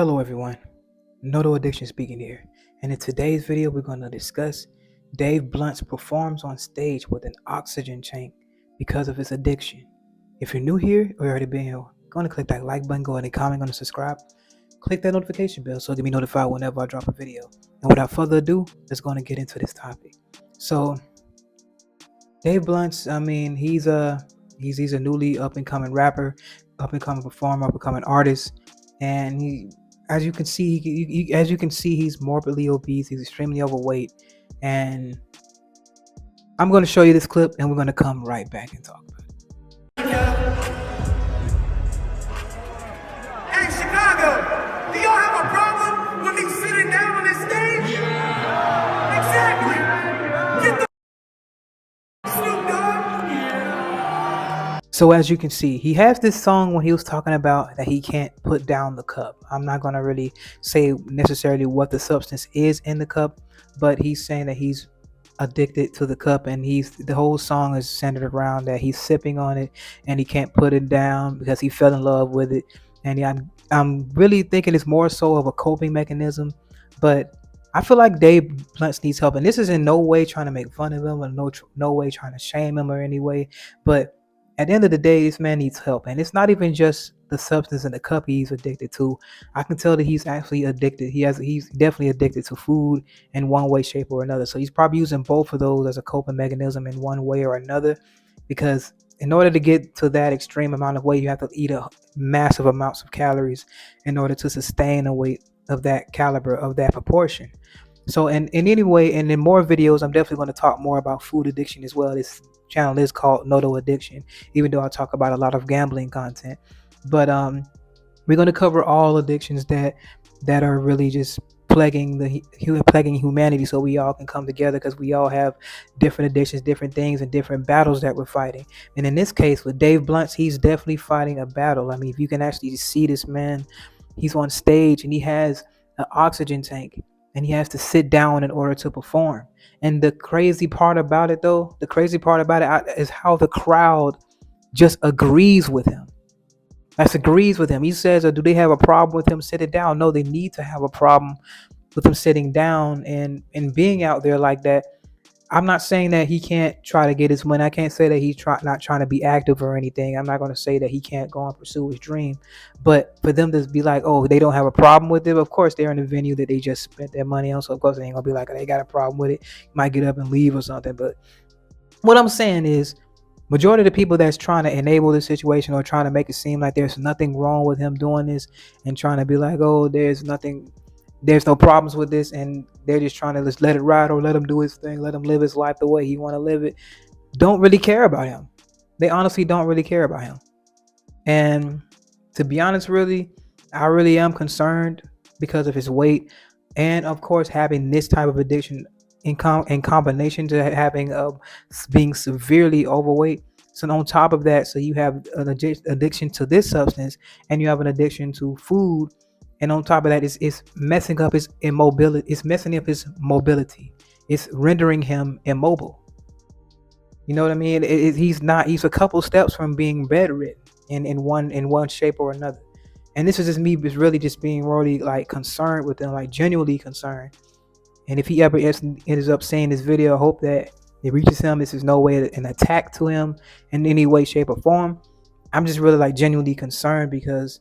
Hello everyone, Noto Addiction speaking here, and in today's video we're going to discuss Dave Blunt's performs on stage with an oxygen tank because of his addiction. If you're new here or you already been here, go ahead and click that like button, go ahead and comment, go ahead and subscribe, click that notification bell so you'll be notified whenever I drop a video. And without further ado, let's go and get into this topic. So Dave Blunt's, he's a newly up and coming rapper, up and coming performer, up and coming artist, and as you can see, he's morbidly obese. He's extremely overweight, and I'm going to show you this clip, and we're going to come right back and talk about it. Hey, Chicago, do y'all have a problem with me sitting down on this stage? Exactly. Get the Snoop Dogg. So as you can see, he has this song when he was talking about that he can't put down the cup. I'm not going to really say necessarily what the substance is in the cup, but he's saying that he's addicted to the cup, and the whole song is centered around that he's sipping on it and he can't put it down because he fell in love with it. And yeah, I'm really thinking it's more so of a coping mechanism, but I feel like Dave Blunt needs help, and this is in no way trying to make fun of him or no way trying to shame him or any way, but at the end of the day, this man needs help, and it's not even just the substance in the cup he's addicted to. I can tell that he's actually addicted. He's definitely addicted to food in one way, shape, or another. So he's probably using both of those as a coping mechanism in one way or another, because in order to get to that extreme amount of weight, you have to eat a massive amounts of calories in order to sustain a weight of that caliber, of that proportion. So in any way, and in more videos, I'm definitely going to talk more about food addiction as well. This channel is called Noto Addiction, even though I talk about a lot of gambling content. But we're going to cover all addictions that are really just plaguing humanity, so we all can come together, because we all have different addictions, different things, and different battles that we're fighting. And in this case with Dave Blunt, he's definitely fighting a battle. I mean, if you can actually see this man, he's on stage and he has an oxygen tank, and he has to sit down in order to perform. And the crazy part about it is how the crowd just agrees with him. He says, do they have a problem with him sitting down? No, they need to have a problem with him sitting down and being out there like that. I'm not saying that he can't try to get his money. I can't say that he's not trying to be active or anything. I'm not going to say that he can't go and pursue his dream. But for them to be like, oh, they don't have a problem with it. Of course, they're in a venue that they just spent their money on. So, of course, they ain't going to be like, they got a problem with it. Might get up and leave or something. But what I'm saying is, majority of the people that's trying to enable this situation or trying to make it seem like there's nothing wrong with him doing this and trying to be like, oh, there's no problems with this, and they're just trying to just let it ride or let him do his thing, let him live his life the way he want to live it, don't really care about him. They honestly don't really care about him. And to be honest, I really am concerned because of his weight, and of course having this type of addiction in combination to having being severely overweight. So on top of that, so you have an addiction to this substance, and you have an addiction to food. And on top of that, it's messing up his immobility. It's messing up his mobility. It's rendering him immobile. You know what I mean? He's a couple steps from being bedridden in one shape or another. And this is just me, just really just being really like concerned with him, like genuinely concerned. And if he ever ends up seeing this video, I hope that it reaches him. This is no way an attack to him in any way, shape, or form. I'm just really like genuinely concerned, because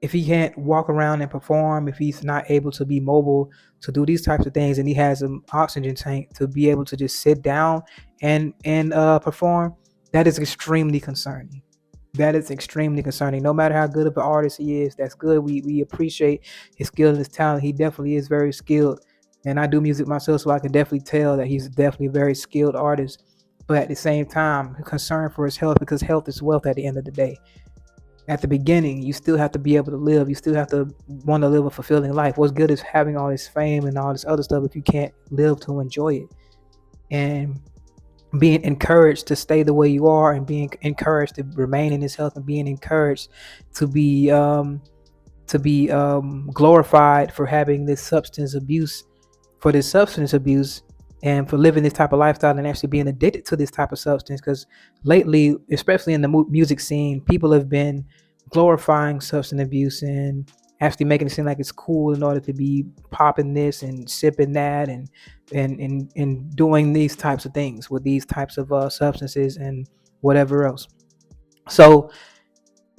if he can't walk around and perform, if he's not able to be mobile to do these types of things, and he has an oxygen tank to be able to just sit down and perform, that is extremely concerning. That is extremely concerning. No matter how good of an artist he is, that's good. We appreciate his skill and his talent. He definitely is very skilled. And I do music myself, so I can definitely tell that he's definitely a very skilled artist. But at the same time, concerned for his health, because health is wealth at the end of the day. At the beginning, you still have to be able to live. You still have to want to live a fulfilling life. What's good is having all this fame and all this other stuff if you can't live to enjoy it. And being encouraged to stay the way you are, and being encouraged to remain in this health, and being encouraged to be glorified for having this substance abuse, and for living this type of lifestyle and actually being addicted to this type of substance. Because lately, especially in the music scene, people have been glorifying substance abuse and actually making it seem like it's cool in order to be popping this and sipping that and doing these types of things with these types of substances and whatever else. So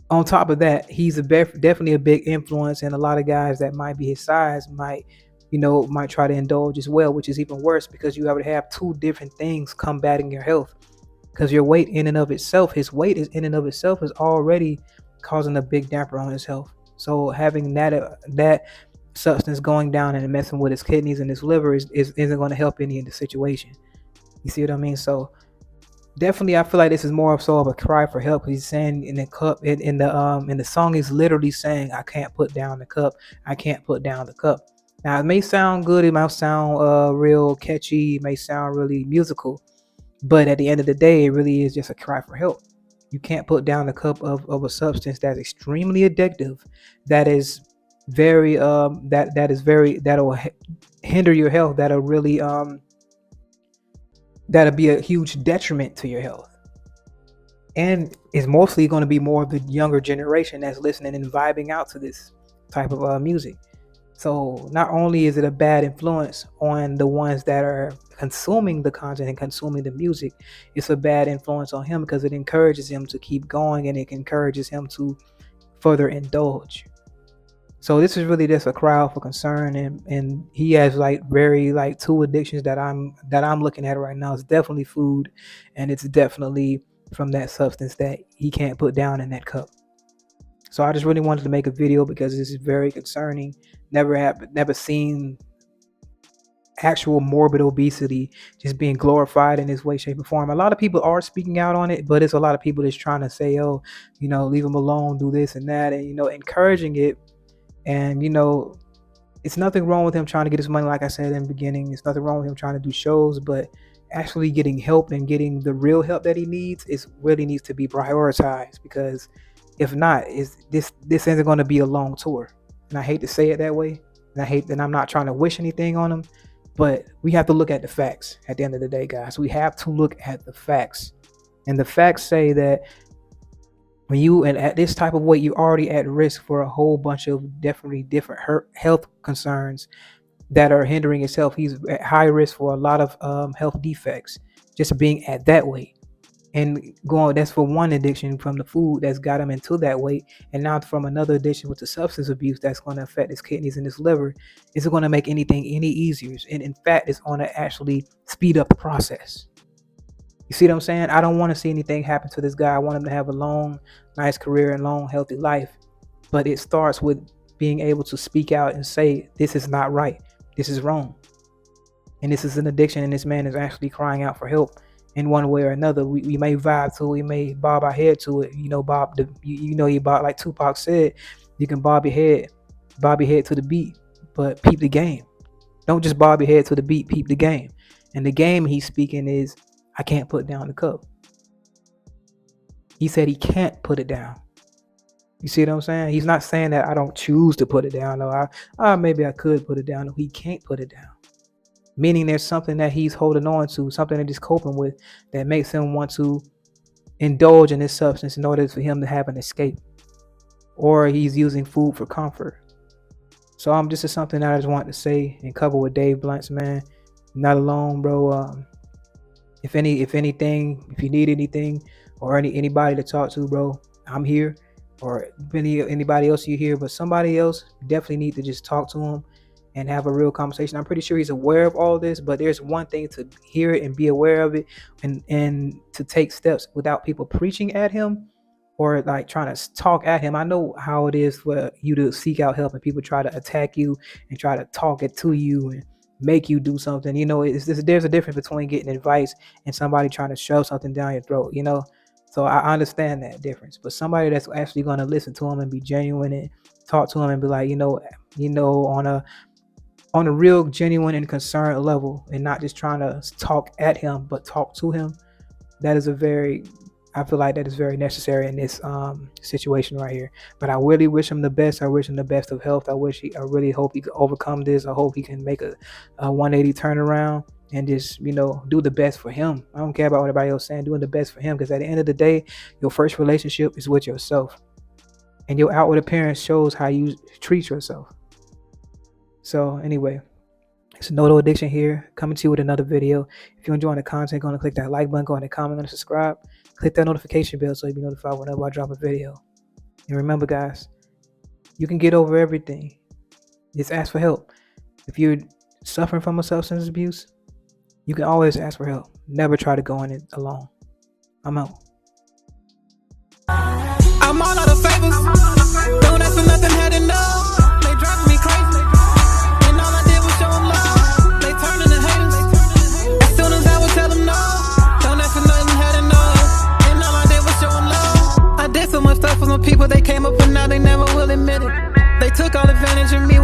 on top of that, he's definitely a big influence, and a lot of guys that might be his size might, might try to indulge as well, which is even worse because you would have two different things combating your health. Because your weight in and of itself, his weight is in and of itself is already causing a big damper on his health. So having that substance going down and messing with his kidneys and his liver isn't going to help any in the situation. You see what I mean? So definitely, I feel like this is more of so of a cry for help. He's saying in the cup in the song, he's literally saying, "I can't put down the cup. I can't put down the cup." Now it may sound good, it might sound real catchy, it may sound really musical, but at the end of the day, it really is just a cry for help. You can't put down the cup of a substance that's extremely addictive, that is very that is very that'll hinder your health, that'll be a huge detriment to your health. And it's mostly going to be more of the younger generation that's listening and vibing out to this type of music. So not only is it a bad influence on the ones that are consuming the content and consuming the music, it's a bad influence on him because it encourages him to keep going and it encourages him to further indulge. So this is really just a cry out for concern, and he has like very like two addictions that I'm looking at right now. It's definitely food, and it's definitely from that substance that he can't put down in that cup. So I just really wanted to make a video because this is very concerning. Never seen actual morbid obesity just being glorified in this way, shape, or form. A lot of people are speaking out on it, but it's a lot of people that's trying to say, oh, leave him alone, do this and that, and encouraging it. And it's nothing wrong with him trying to get his money, like I said in the beginning. It's nothing wrong with him trying to do shows, but actually getting help and getting the real help that he needs really needs to be prioritized, because if not, this isn't going to be a long tour. And I hate to say it that way, and I hate that I'm not trying to wish anything on him, but we have to look at the facts at the end of the day, guys. We have to look at the facts. And the facts say that when you and at this type of weight, you're already at risk for a whole bunch of definitely different health concerns that are hindering his health. He's at high risk for a lot of health defects just being at that weight. And that's for one addiction from the food that's got him into that weight, and now from another addiction with the substance abuse that's going to affect his kidneys and his liver. Isn't going to make anything any easier, and in fact, it's going to actually speed up the process. You see what I'm saying? I don't want to see anything happen to this guy. I want him to have a long, nice career and long, healthy life. But it starts with being able to speak out and say, this is not right. This is wrong. And this is an addiction, and this man is actually crying out for help in one way or another. We may vibe to it. We may bob our head to it. Like Tupac said, you can bob your head to the beat, but peep the game. Don't just bob your head to the beat, peep the game. And the game he's speaking is, I can't put down the cup. He said he can't put it down. You see what I'm saying? He's not saying that I don't choose to put it down. No, maybe I could put it down. No, he can't put it down. Meaning there's something that he's holding on to, something that he's coping with that makes him want to indulge in this substance in order for him to have an escape. Or he's using food for comfort. So this is something that I just want to say and cover with Dave Blunts, man. You're not alone, bro. If anything, if you need anything or anybody to talk to, bro, I'm here. Or anybody else you hear, but somebody else, definitely need to just talk to him and have a real conversation. I'm pretty sure he's aware of all this, but there's one thing to hear it and be aware of it, and to take steps without people preaching at him or like trying to talk at him. I know how it is for you to seek out help and people try to attack you and try to talk it to you and make you do something. There's a difference between getting advice and somebody trying to shove something down your throat, So I understand that difference. But somebody that's actually going to listen to him and be genuine and talk to him and be like, on a real genuine and concerned level, and not just trying to talk at him, but talk to him. I feel like that is very necessary in this situation right here. But I really wish him the best. I wish him the best of health. I really hope he can overcome this. I hope he can make a 180 turnaround and just, do the best for him. I don't care about what everybody else saying, doing the best for him. Because at the end of the day, your first relationship is with yourself. and your outward appearance shows how you treat yourself. So anyway, it's Noto Addiction here, coming to you with another video. If you're enjoying the content, go and click that like button, go and comment, and subscribe. Click that notification bell so you'll be notified whenever I drop a video. And remember, guys, you can get over everything. Just ask for help. If you're suffering from a substance abuse, you can always ask for help. Never try to go in it alone. I'm out. I'm all out of favors. Don't ask for nothing, had enough. They driving me crazy. And all I did was show them love. They turning to haters. As soon as I would tell them no. Don't ask for nothing, had enough. And all I did was show them love. I did so much stuff for some people, they came up and now they never will admit it. They took all advantage of me.